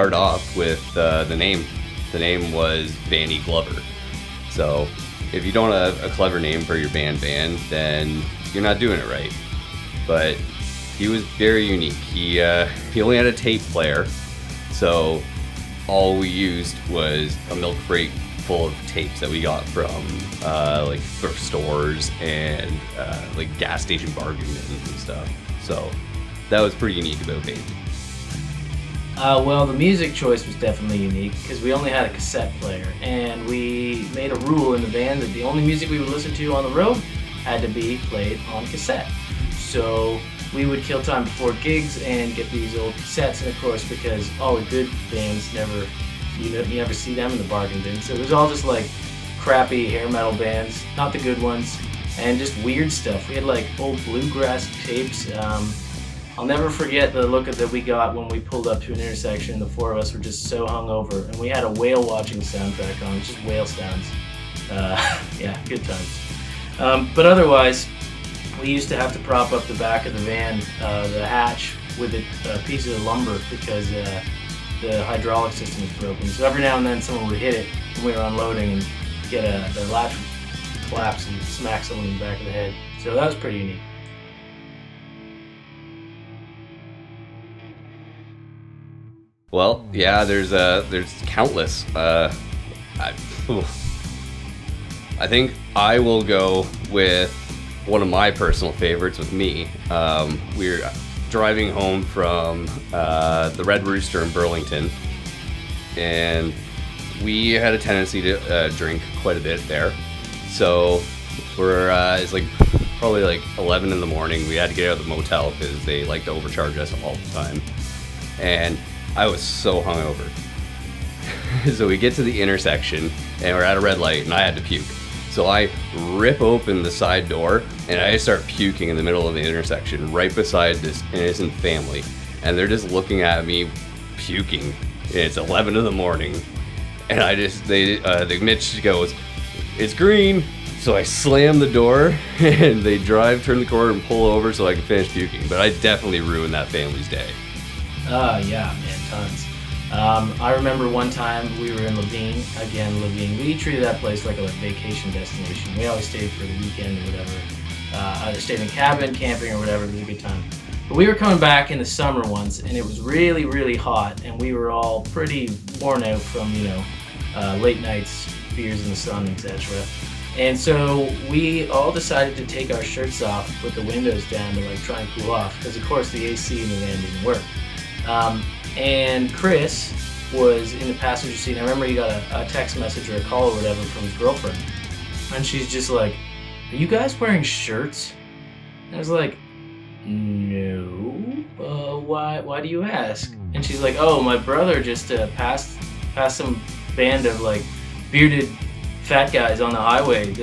start off with the name. The name was Vanny Glover. So if you don't have a clever name for your band, then you're not doing it right. But he was very unique. He only had a tape player, so all we used was a milk crate full of tapes that we got from like thrift stores and like gas station bargain bins and stuff. So that was pretty unique about Baby. Well, the music choice was definitely unique because we only had a cassette player, and we made a rule in the band that the only music we would listen to on the road had to be played on cassette. So we would kill time before gigs and get these old cassettes, and of course, because all the good bands you never see them in the bargain bin, so it was all just like crappy hair metal bands, not the good ones, and just weird stuff. We had like old bluegrass tapes. I'll never forget the look that we got when we pulled up to an intersection. The four of us were just so hungover, and we had a whale watching soundtrack on, just whale sounds. Yeah, good times. But otherwise, we used to have to prop up the back of the van, the hatch, with a piece of lumber because the hydraulic system was broken. So every now and then someone would hit it when we were unloading and get the latch collapse and smack someone in the back of the head. So that was pretty unique. Well, yeah, there's countless. I think I will go with one of my personal favorites with me. We're driving home from the Red Rooster in Burlington, and we had a tendency to drink quite a bit there. So it's like probably like 11 in the morning. We had to get out of the motel because they like to overcharge us all the time. And I was so hungover. So we get to the intersection and we're at a red light and I had to puke. So I rip open the side door and I start puking in the middle of the intersection right beside this innocent family. And they're just looking at me puking. And it's 11 in the morning. And Mitch goes, "It's green." So I slam the door and they turn the corner and pull over so I can finish puking. But I definitely ruined that family's day. Yeah, man, tons. I remember one time we were in Levine. We treated that place like a vacation destination. We always stayed for the weekend or whatever. Either stayed in a cabin, camping or whatever. It was a good time. But we were coming back in the summer once, and it was really, really hot, and we were all pretty worn out from, late nights, beers in the sun, etc. And so we all decided to take our shirts off, put the windows down to try and cool off, because of course the AC in the van didn't work. And Chris was in the passenger seat. I remember he got a text message or a call or whatever from his girlfriend. And she's just like, "Are you guys wearing shirts?" And I was like, "No. Why do you ask?" And she's like, "Oh, my brother just passed some band of bearded fat guys on the highway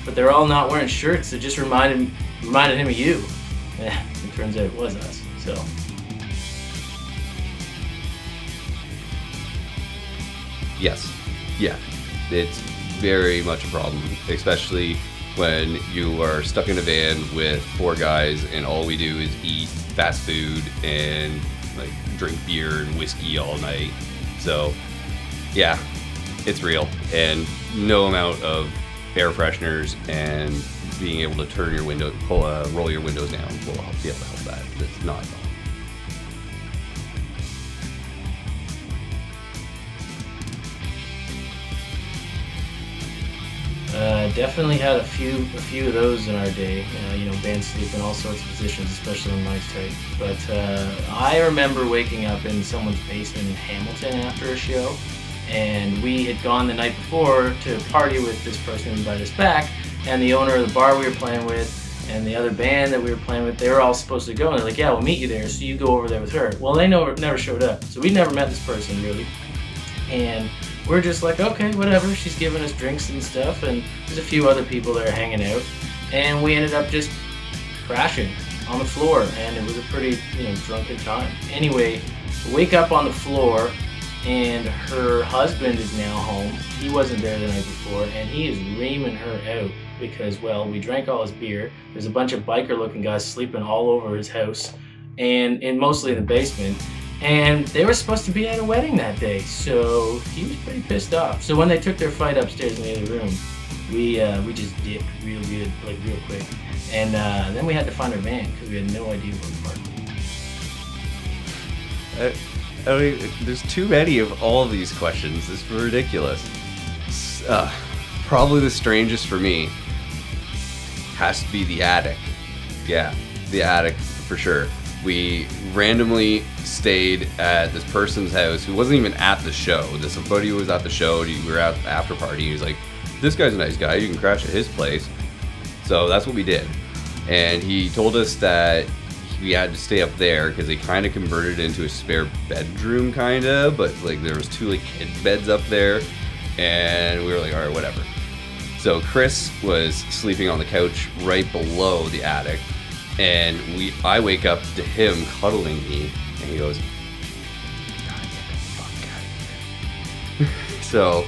but they're all not wearing shirts. It just reminded him of you." It turns out it was us. So. Yes. Yeah. It's very much a problem, especially when you are stuck in a van with four guys and all we do is eat fast food and drink beer and whiskey all night. So, yeah, it's real. And no amount of air fresheners and being able to turn your window, roll your windows down will be able to help that. It's not fun. Definitely had a few of those in our day. Bands sleep in all sorts of positions, especially when nights tight. But I remember waking up in someone's basement in Hamilton after a show, and we had gone the night before to party with this person who invited us back, and the owner of the bar we were playing with and the other band that we were playing with, they were all supposed to go, and they're like, "Yeah, we'll meet you there, so you go over there with her." Well, they never showed up, so we never met this person really. And we're just like, okay, whatever. She's giving us drinks and stuff, and there's a few other people there hanging out. And we ended up just crashing on the floor, and it was a pretty, drunken time. Anyway, we wake up on the floor, and her husband is now home. He wasn't there the night before, and he is reaming her out because, well, we drank all his beer. There's a bunch of biker-looking guys sleeping all over his house, and mostly in the basement. And they were supposed to be at a wedding that day, so he was pretty pissed off. So when they took their fight upstairs in the other room, we just dipped real good, like real quick. And then we had to find our van because we had no idea where to park. I mean, there's too many of all of these questions. It's ridiculous. Probably the strangest for me has to be the attic. Yeah, the attic for sure. We randomly stayed at this person's house who wasn't even at the show. Somebody was at the show. We were at the after party. He was like, "This guy's a nice guy. You can crash at his place." So that's what we did. And he told us that we had to stay up there because they kind of converted it into a spare bedroom, kind of. But like there was 2 like kid beds up there, and we were like, "All right, whatever." So Chris was sleeping on the couch right below the attic. And I wake up to him cuddling me, and he goes, "Gotta get the fuck out of here." So,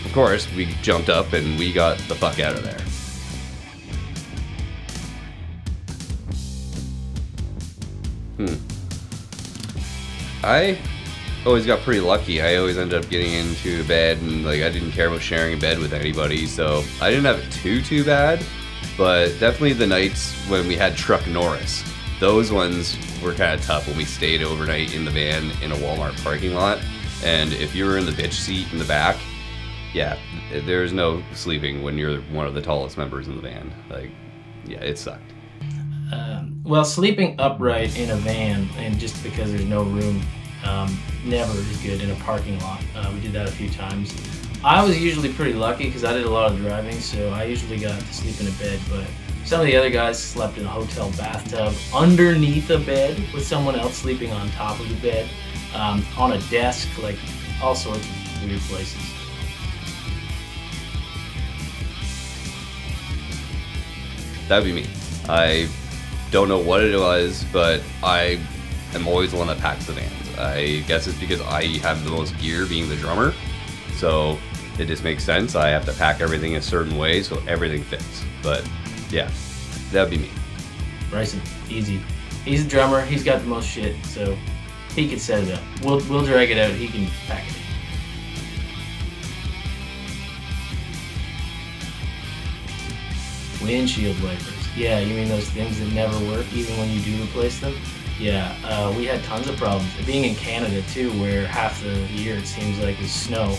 of course, we jumped up and we got the fuck out of there. I always got pretty lucky. I always ended up getting into bed, and like I didn't care about sharing a bed with anybody, so I didn't have it too bad. But definitely the nights when we had Truck Norris, those ones were kind of tough when we stayed overnight in the van in a Walmart parking lot. And if you were in the bitch seat in the back, yeah, there's no sleeping when you're one of the tallest members in the van. Like, yeah, it sucked. Well, sleeping upright in a van, and just because there's no room, never is good in a parking lot. We did that a few times. I was usually pretty lucky because I did a lot of driving, so I usually got to sleep in a bed, but some of the other guys slept in a hotel bathtub, underneath a bed, with someone else sleeping on top of the bed, on a desk, like all sorts of weird places. That'd be me. I don't know what it was, but I am always the one that packs the vans. I guess it's because I have the most gear, being the drummer, so it just makes sense. I have to pack everything a certain way so everything fits. But yeah, that'd be me. Bryson, easy. He's a drummer. He's got the most shit, so he can set it up. We'll drag it out. He can pack it. Windshield wipers. Yeah, you mean those things that never work even when you do replace them? Yeah, we had tons of problems. Being in Canada too, where half the year it seems like is snow.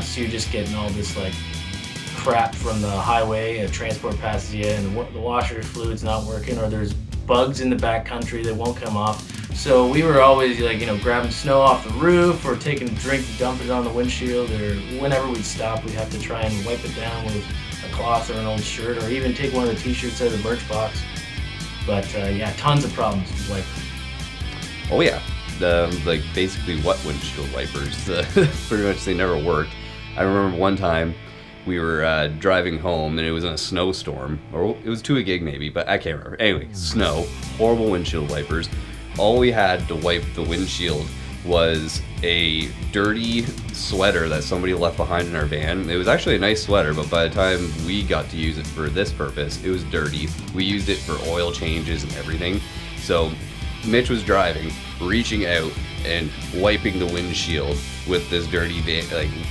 So you're just getting all this like crap from the highway, transport passes you, and the washer fluid's not working, or there's bugs in the back country that won't come off. So we were always like, grabbing snow off the roof, or taking a drink and dumping it on the windshield, or whenever we'd stop, we'd have to try and wipe it down with a cloth or an old shirt, or even take one of the t-shirts out of the merch box. But yeah, tons of problems with wipers. Oh yeah. Like basically what windshield wipers, pretty much they never worked. I remember one time we were driving home and it was in a snowstorm, or it was to a gig maybe, but I can't remember. Anyway, snow, horrible windshield wipers. All we had to wipe the windshield was a dirty sweater that somebody left behind in our van. It was actually a nice sweater, but by the time we got to use it for this purpose, it was dirty. We used it for oil changes and everything. So Mitch was driving, reaching out and wiping the windshield with this dirty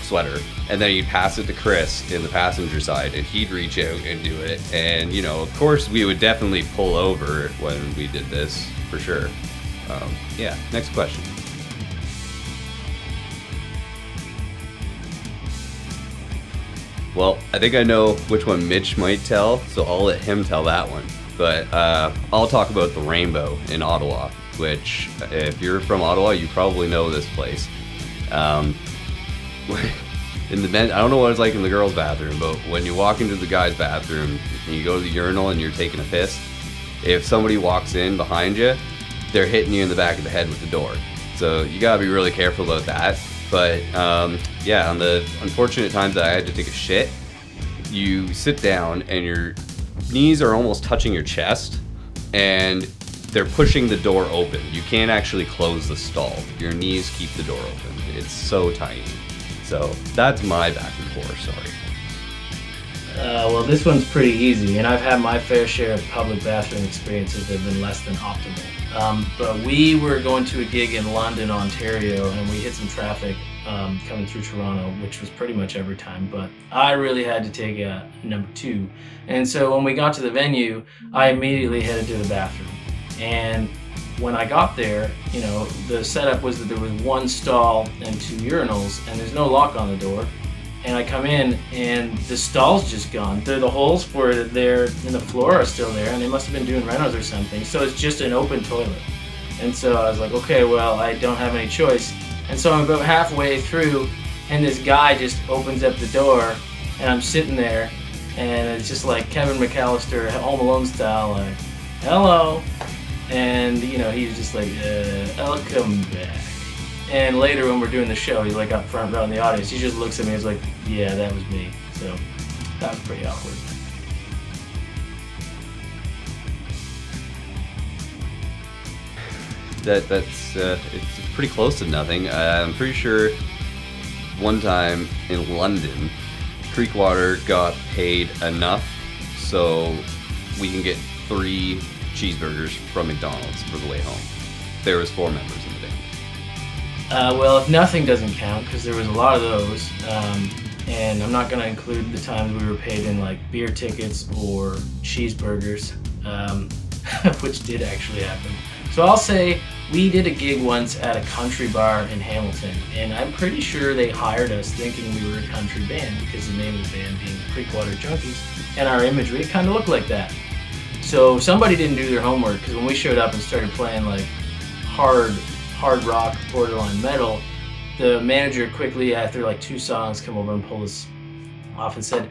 sweater, and then he'd pass it to Chris in the passenger side, and he'd reach out and do it. And of course we would definitely pull over when we did this, for sure. Yeah, next question. Well, I think I know which one Mitch might tell, so I'll let him tell that one. But I'll talk about the Rainbow in Ottawa, which, if you're from Ottawa, you probably know this place. In the men, I don't know what it's like in the girls' bathroom, but when you walk into the guys' bathroom and you go to the urinal and you're taking a piss, if somebody walks in behind you, they're hitting you in the back of the head with the door. So you gotta be really careful about that. But yeah, on the unfortunate times that I had to take a shit, you sit down and your knees are almost touching your chest, and they're pushing the door open. You can't actually close the stall. Your knees keep the door open. It's so tiny. So that's my bathroom floor story. Well, this one's pretty easy, and I've had my fair share of public bathroom experiences that have been less than optimal. But we were going to a gig in London, Ontario, and we hit some traffic coming through Toronto, which was pretty much every time. But I really had to take a number 2. And so when we got to the venue, I immediately headed to the bathroom. And when I got there, you know, the setup was that there was 1 stall and 2 urinals, and there's no lock on the door. And I come in, and the stall's just gone. The holes for it there in the floor are still there, and they must have been doing renos or something. So it's just an open toilet. And so I was like, okay, well, I don't have any choice. And so I'm about halfway through, and this guy just opens up the door, and I'm sitting there, and it's just like Kevin McAllister, Home Alone style, like, hello. And, you know, he was just like, welcome back. And later when we're doing the show, he's like up front row in the audience, he just looks at me and is like, yeah, that was me. So that was pretty awkward. It's pretty close to nothing. I'm pretty sure one time in London, Creekwater got paid enough so we can get 3 cheeseburgers from McDonald's for the way home. There was 4 members in the band. Well, if nothing doesn't count, because there was a lot of those, and I'm not going to include the times we were paid in like beer tickets or cheeseburgers, which did actually happen. So I'll say we did a gig once at a country bar in Hamilton, and I'm pretty sure they hired us thinking we were a country band because the name of the band being Creekwater Junkies, and our imagery kind of looked like that. So somebody didn't do their homework, because when we showed up and started playing like hard rock, borderline metal, the manager quickly, after like 2 songs, come over and pull us off and said,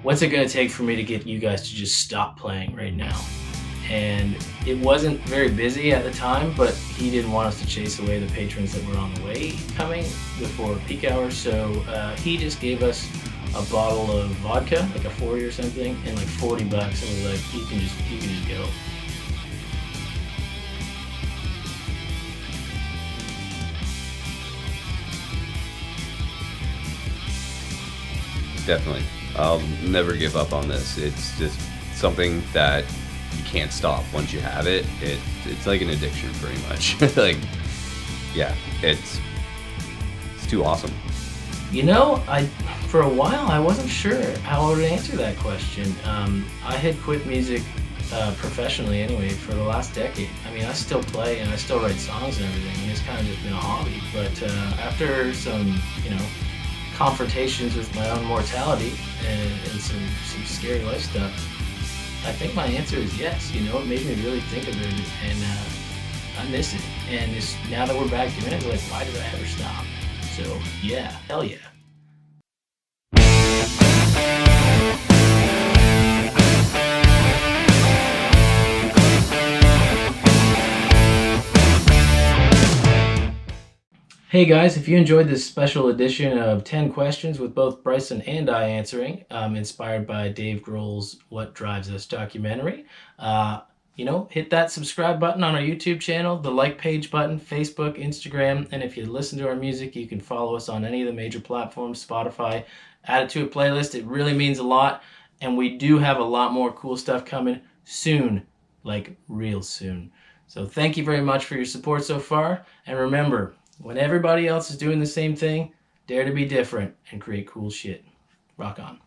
what's it going to take for me to get you guys to just stop playing right now? And it wasn't very busy at the time, but he didn't want us to chase away the patrons that were on the way coming before peak hours, so he just gave us a bottle of vodka, like a 40 or something, and like $40, and was like, you can just go. Definitely. I'll never give up on this. It's just something that you can't stop once you have it. It's like an addiction pretty much. Like, yeah, it's too awesome. You know, for a while I wasn't sure how I would answer that question. I had quit music professionally anyway for the last decade. I mean, I still play and I still write songs and everything, and it's kind of just been a hobby. But after some, you know, confrontations with my own mortality and some scary life stuff, I think my answer is yes. You know, it made me really think of it, and I miss it. And now that we're back doing it, like, why did I ever stop? So yeah, hell yeah. Hey guys, if you enjoyed this special edition of 10 questions with both Bryson and I answering, inspired by Dave Grohl's What Drives Us documentary, you know, hit that subscribe button on our YouTube channel, the like page button, Facebook, Instagram, and if you listen to our music, you can follow us on any of the major platforms, Spotify, add it to a playlist. It really means a lot, and we do have a lot more cool stuff coming soon, like real soon. So thank you very much for your support so far, and remember, when everybody else is doing the same thing, dare to be different and create cool shit. Rock on.